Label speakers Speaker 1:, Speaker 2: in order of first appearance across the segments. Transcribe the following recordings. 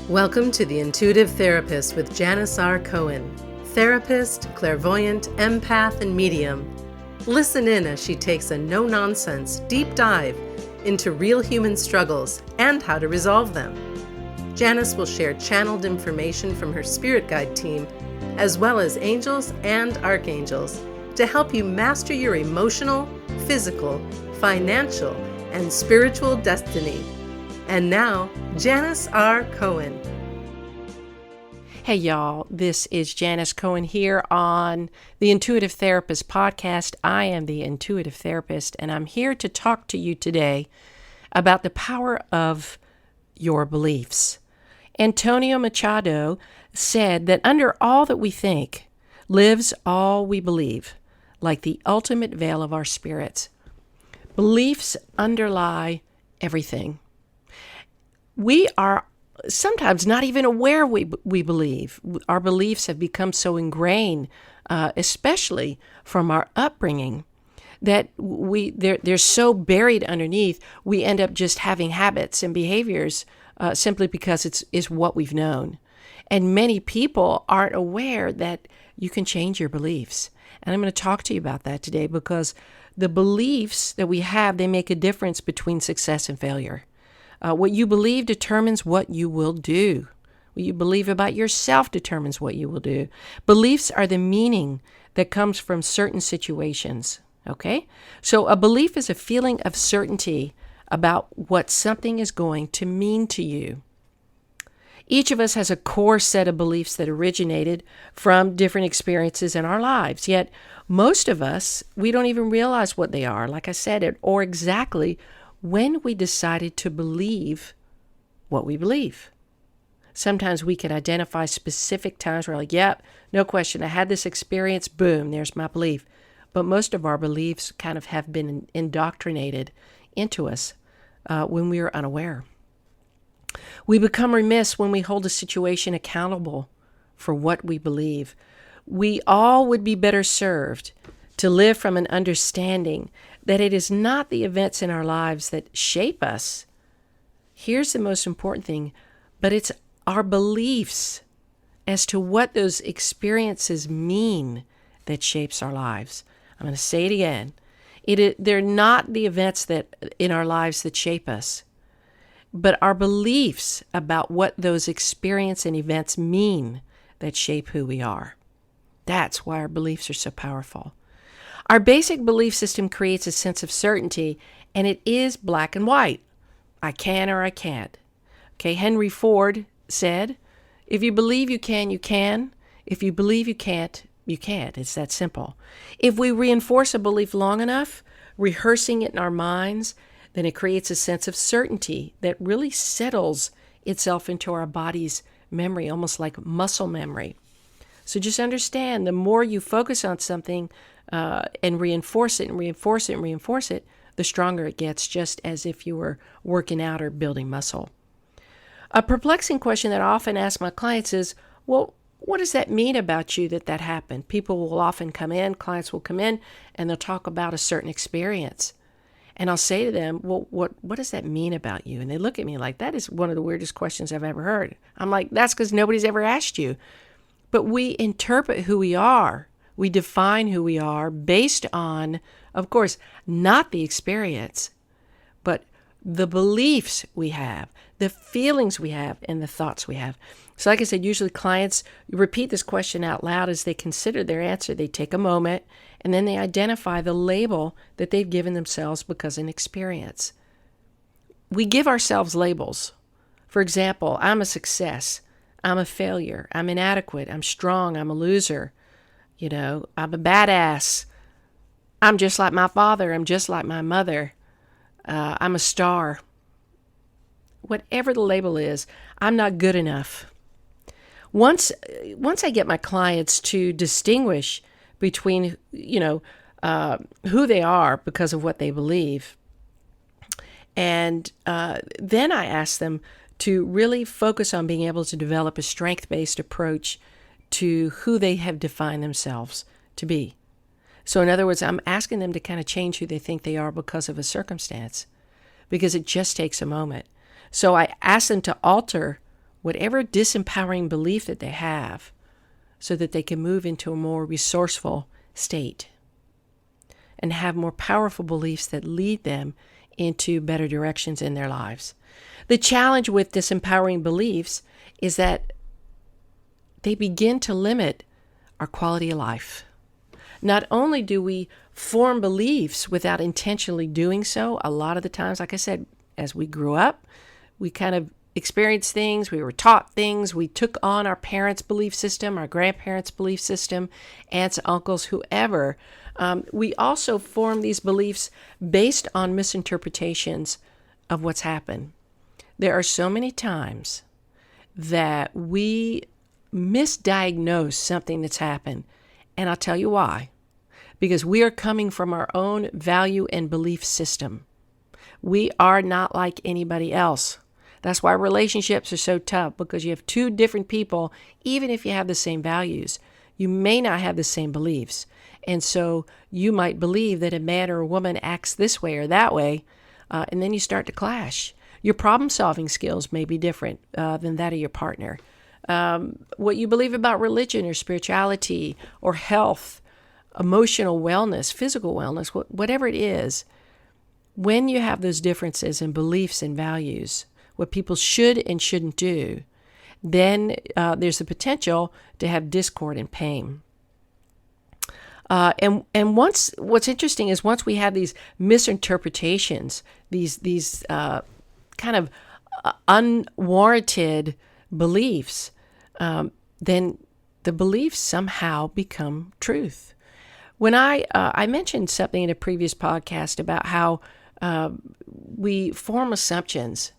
Speaker 1: Welcome to The Intuitive Therapist with Janis Cohen, therapist, clairvoyant, empath, and medium. Listen in as she takes a no-nonsense deep dive into real human struggles and how to resolve them. Janis will share channeled information from her spirit guide team, as well as angels and archangels, to help you master your emotional, physical, financial, and spiritual destiny. And now, Janis R. Cohen.
Speaker 2: Hey y'all, this is Janis Cohen here on the Intuitive Therapist podcast. I am the Intuitive Therapist, and I'm here to talk to you today about the power of your beliefs. Antonio Machado said that under all that we think lives all we believe, like the ultimate veil of our spirits. Beliefs underlie everything. We are sometimes not even aware we believe. Our beliefs have become so ingrained, especially from our upbringing, that they're so buried underneath, we end up just having habits and behaviors simply because it's what we've known. And many people aren't aware that you can change your beliefs. And I'm going to talk to you about that today because the beliefs that we have, they make a difference between success and failure. What you believe determines what you will do. What you believe about yourself determines what you will do. Beliefs are the meaning that comes from certain situations, okay? So a belief is a feeling of certainty about what something is going to mean to you. Each of us has a core set of beliefs that originated from different experiences in our lives, yet most of us, we don't even realize what they are, like I said, or exactly when we decided to believe what we believe. Sometimes we can identify specific times where like, yep, no question, I had this experience, boom, there's my belief. But most of our beliefs kind of have been indoctrinated into us when we are unaware. We become remiss when we hold a situation accountable for what we believe. We all would be better served to live from an understanding that it is not the events in our lives that shape us. Here's the most important thing, but it's our beliefs as to what those experiences mean that shapes our lives. I'm going to say it again. They're not the events that in our lives that shape us, but our beliefs about what those experiences and events mean that shape who we are. That's why our beliefs are so powerful. Our basic belief system creates a sense of certainty, and it is black and white. I can or I can't. Okay, Henry Ford said, if you believe you can, you can. If you believe you can't, you can't. It's that simple. If we reinforce a belief long enough, rehearsing it in our minds, then it creates a sense of certainty that really settles itself into our body's memory, almost like muscle memory. So just understand, the more you focus on something and reinforce it and reinforce it and reinforce it, the stronger it gets, just as if you were working out or building muscle. A perplexing question that I often ask my clients is, well, what does that mean about you that happened? People will often come in, clients will come in, and they'll talk about a certain experience. And I'll say to them, well, what does that mean about you? And they look at me like, that is one of the weirdest questions I've ever heard. I'm like, that's because nobody's ever asked you. But we interpret who we are. We define who we are based on, of course, not the experience, but the beliefs we have, the feelings we have, and the thoughts we have. So like I said, usually clients repeat this question out loud as they consider their answer. They take a moment, and then they identify the label that they've given themselves because of an experience. We give ourselves labels. For example, I'm a success. I'm a failure. I'm inadequate. I'm strong. I'm a loser. I'm a badass. I'm just like my father. I'm just like my mother. I'm a star. Whatever the label is, I'm not good enough. Once I get my clients to distinguish between, who they are because of what they believe, and then I ask them to really focus on being able to develop a strength-based approach to who they have defined themselves to be. So in other words, I'm asking them to kind of change who they think they are because of a circumstance, because it just takes a moment. So I ask them to alter whatever disempowering belief that they have so that they can move into a more resourceful state and have more powerful beliefs that lead them into better directions in their lives. The challenge with disempowering beliefs is that they begin to limit our quality of life. Not only do we form beliefs without intentionally doing so, a lot of the times, like I said, as we grew up, we kind of experienced things, we were taught things, we took on our parents' belief system, our grandparents' belief system, aunts, uncles, whoever. We also form these beliefs based on misinterpretations of what's happened. There are so many times that we misdiagnose something that's happened, and I'll tell you why. Because we are coming from our own value and belief system. We are not like anybody else. That's why relationships are so tough, because you have two different people, even if you have the same values. You may not have the same beliefs. And so you might believe that a man or a woman acts this way or that way, and then you start to clash. Your problem-solving skills may be different than that of your partner. What you believe about religion or spirituality or health, emotional wellness, physical wellness, whatever it is, when you have those differences in beliefs and values, what people should and shouldn't do, then there's the potential to have discord and pain. And what's interesting is once we have these misinterpretations, these kind of unwarranted beliefs, then the beliefs somehow become truth. When I mentioned something in a previous podcast about how we form assumptions,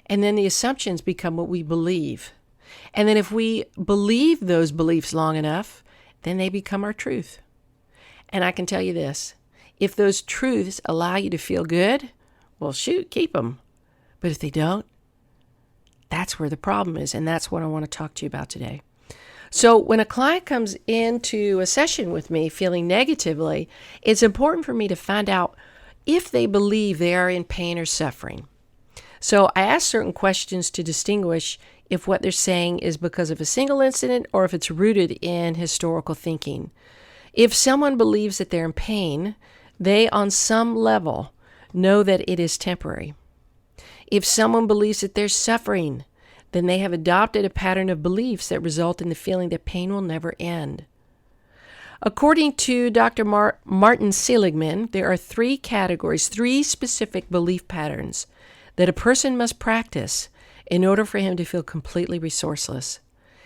Speaker 2: and then the assumptions become what we believe. And then if we believe those beliefs long enough, then they become our truth. And I can tell you this, if those truths allow you to feel good, well, shoot, keep them. But if they don't, that's where the problem is, and that's what I want to talk to you about today. So when a client comes into a session with me feeling negatively, it's important for me to find out if they believe they are in pain or suffering. So I ask certain questions to distinguish if what they're saying is because of a single incident or if it's rooted in historical thinking. If someone believes that they're in pain, they on some level know that it is temporary. If someone believes that they're suffering, then they have adopted a pattern of beliefs that result in the feeling that pain will never end. According to Dr. Martin Seligman, there are three categories, three specific belief patterns that a person must practice in order for him to feel completely resourceless.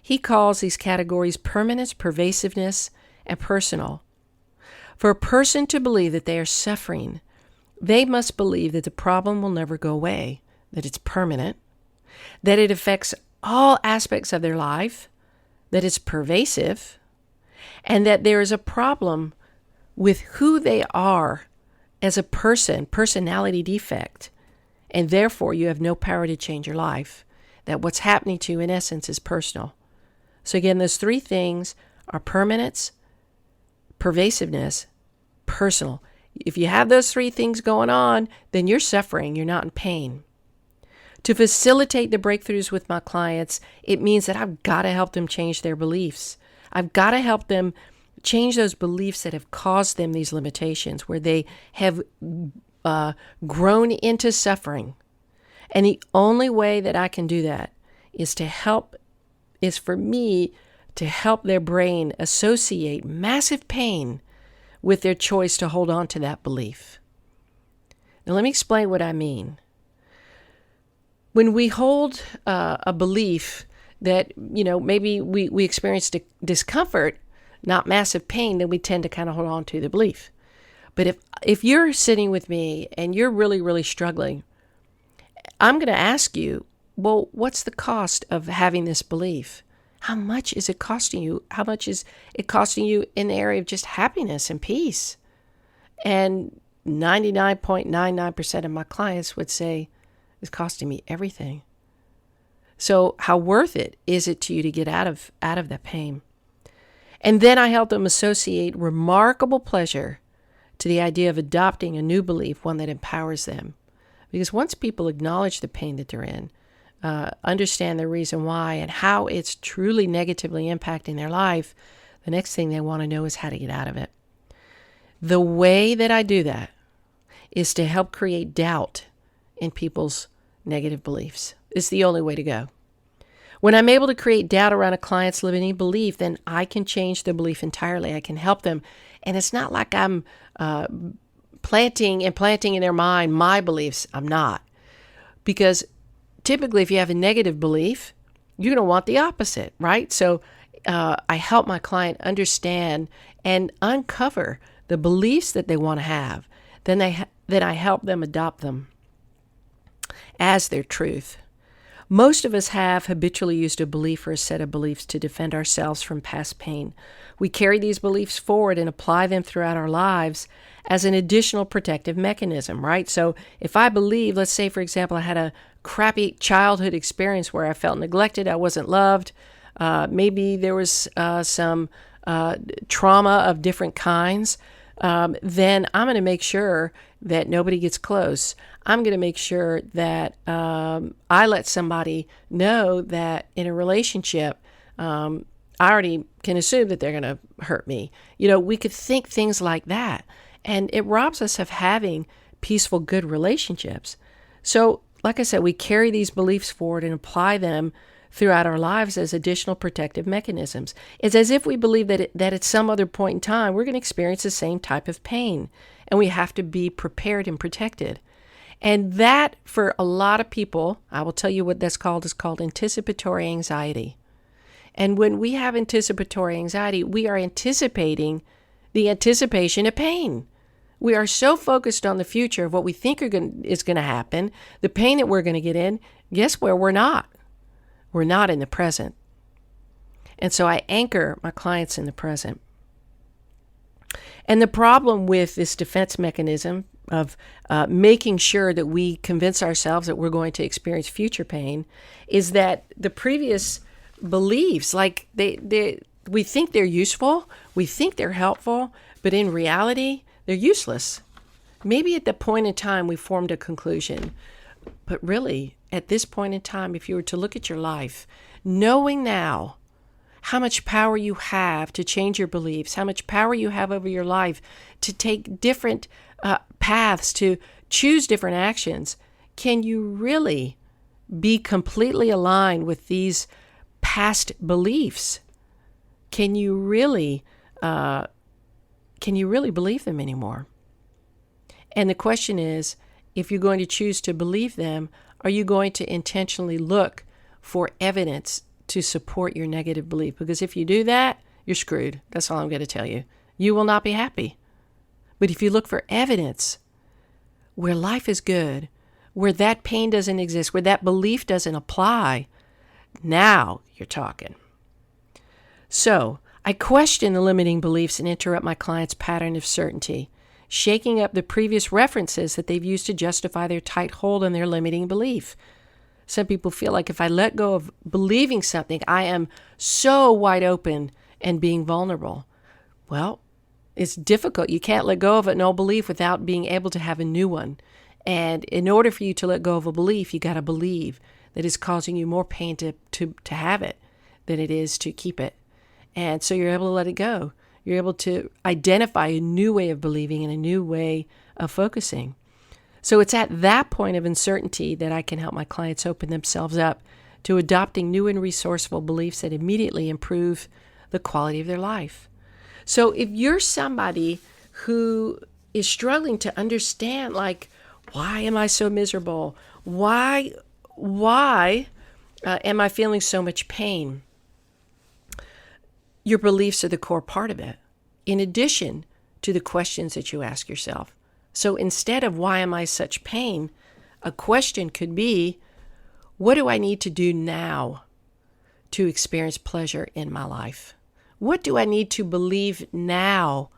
Speaker 2: He calls these categories permanence, pervasiveness, and personal. For a person to believe that they are suffering, they must believe that the problem will never go away, that it's permanent, that it affects all aspects of their life, that it's pervasive, and that there is a problem with who they are as a person, personality defect, and therefore you have no power to change your life, that what's happening to you in essence is personal. So again, those three things are permanence, pervasiveness, personal. If you have those three things going on, then you're suffering, you're not in pain. To facilitate the breakthroughs with my clients, it means that I've got to help them change their beliefs. I've got to help them change those beliefs that have caused them these limitations, where they have grown into suffering. And the only way that I can do that is for me to help their brain associate massive pain with their choice to hold on to that belief. Now let me explain what I mean. When we hold a belief that, maybe we experience discomfort, not massive pain, then we tend to kind of hold on to the belief. But if you're sitting with me and you're really, really struggling, I'm going to ask you, well, what's the cost of having this belief? How much is it costing you? How much is it costing you in the area of just happiness and peace? And 99.99% of my clients would say, it's costing me everything. So how worth it is it to you to get out of that pain? And then I help them associate remarkable pleasure to the idea of adopting a new belief, one that empowers them. Because once people acknowledge the pain that they're in, understand the reason why and how it's truly negatively impacting their life, the next thing they want to know is how to get out of it. The way that I do that is to help create doubt in people's negative beliefs. It's the only way to go. When I'm able to create doubt around a client's limiting belief, then I can change the belief entirely. I can help them. And it's not like I'm planting in their mind my beliefs. I'm not. Because typically if you have a negative belief, you're going to want the opposite, right? So I help my client understand and uncover the beliefs that they want to have. Then I help them adopt them as their truth. Most of us have habitually used a belief or a set of beliefs to defend ourselves from past pain. We carry these beliefs forward and apply them throughout our lives as an additional protective mechanism, right? So if I believe, let's say, for example, I had a crappy childhood experience where I felt neglected, I wasn't loved, maybe there was some trauma of different kinds, then I'm going to make sure that nobody gets close. I'm going to make sure that I let somebody know that in a relationship, I already can assume that they're going to hurt me. We could think things like that. And it robs us of having peaceful, good relationships. So, like I said, we carry these beliefs forward and apply them throughout our lives as additional protective mechanisms. It's as if we believe that at some other point in time, we're going to experience the same type of pain. And we have to be prepared and protected. And that, for a lot of people, I will tell you what that's called, is called anticipatory anxiety. And when we have anticipatory anxiety, we are anticipating the anticipation of pain. We are so focused on the future of what we think is going to happen, the pain that we're going to get in. Guess where we're not? We're not in the present. And so I anchor my clients in the present. And the problem with this defense mechanism of making sure that we convince ourselves that we're going to experience future pain is that the previous beliefs, like we think they're useful, we think they're helpful, but in reality, they're useless. Maybe at the point in time we formed a conclusion, but really, at this point in time, if you were to look at your life, knowing now how much power you have to change your beliefs, how much power you have over your life to take different paths, to choose different actions, can you really be completely aligned with these past beliefs? Can you really believe them anymore? And the question is, if you're going to choose to believe them, are you going to intentionally look for evidence to support your negative belief? Because if you do that, you're screwed. That's all I'm going to tell you. You will not be happy. But if you look for evidence where life is good, where that pain doesn't exist, where that belief doesn't apply, now you're talking. So I question the limiting beliefs and interrupt my client's pattern of certainty, shaking up the previous references that they've used to justify their tight hold on their limiting belief. Some people feel like if I let go of believing something, I am so wide open and being vulnerable. Well, it's difficult. You can't let go of an old belief without being able to have a new one. And in order for you to let go of a belief, you got to believe that it's causing you more pain to have it than it is to keep it. And so you're able to let it go. You're able to identify a new way of believing and a new way of focusing. So it's at that point of uncertainty that I can help my clients open themselves up to adopting new and resourceful beliefs that immediately improve the quality of their life. So if you're somebody who is struggling to understand, like, why am I so miserable? Why am I feeling so much pain? Your beliefs are the core part of it, in addition to the questions that you ask yourself. So instead of why am I such pain, a question could be, what do I need to do now to experience pleasure in my life? What do I need to believe now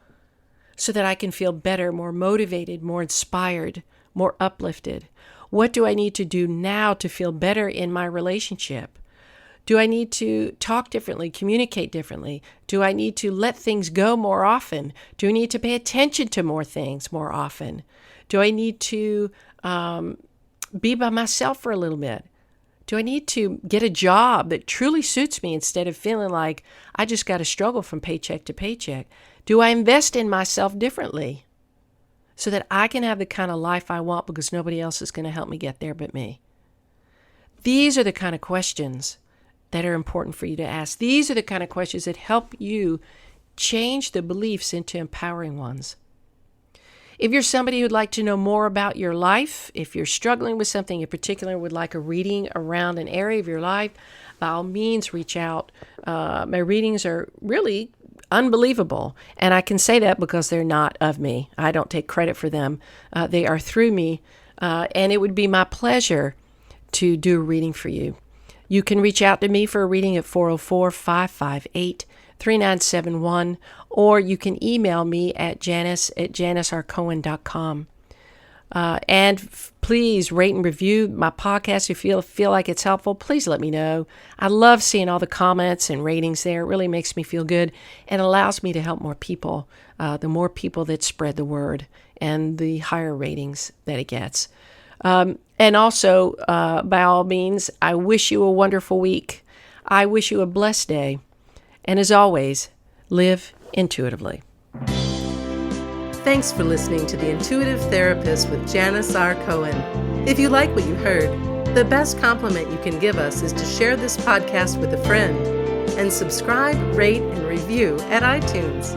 Speaker 2: so that I can feel better, more motivated, more inspired, more uplifted? What do I need to do now to feel better in my relationship? Do I need to talk differently, communicate differently? Do I need to let things go more often? Do I need to pay attention to more things more often? Do I need to be by myself for a little bit? Do I need to get a job that truly suits me instead of feeling like I just got to struggle from paycheck to paycheck? Do I invest in myself differently so that I can have the kind of life I want because nobody else is going to help me get there but me? These are the kind of questions that are important for you to ask. These are the kind of questions that help you change the beliefs into empowering ones. If you're somebody who'd like to know more about your life, if you're struggling with something in particular, would like a reading around an area of your life, by all means, reach out. My readings are really unbelievable, and I can say that because they're not of me. I don't take credit for them. They are through me, and it would be my pleasure to do a reading for you. You can reach out to me for a reading at 404-558-3971, or you can email me at janis@janisrcohen.com. Please rate and review my podcast if you feel like it's helpful. Please let me know. I love seeing all the comments and ratings there. It really makes me feel good and allows me to help more people. The more people that spread the word and the higher ratings that it gets. And also, by all means, I wish you a wonderful week. I wish you a blessed day. And as always, live intuitively.
Speaker 1: Thanks for listening to The Intuitive Therapist with Janis R. Cohen. If you like what you heard, the best compliment you can give us is to share this podcast with a friend and subscribe, rate, and review at iTunes.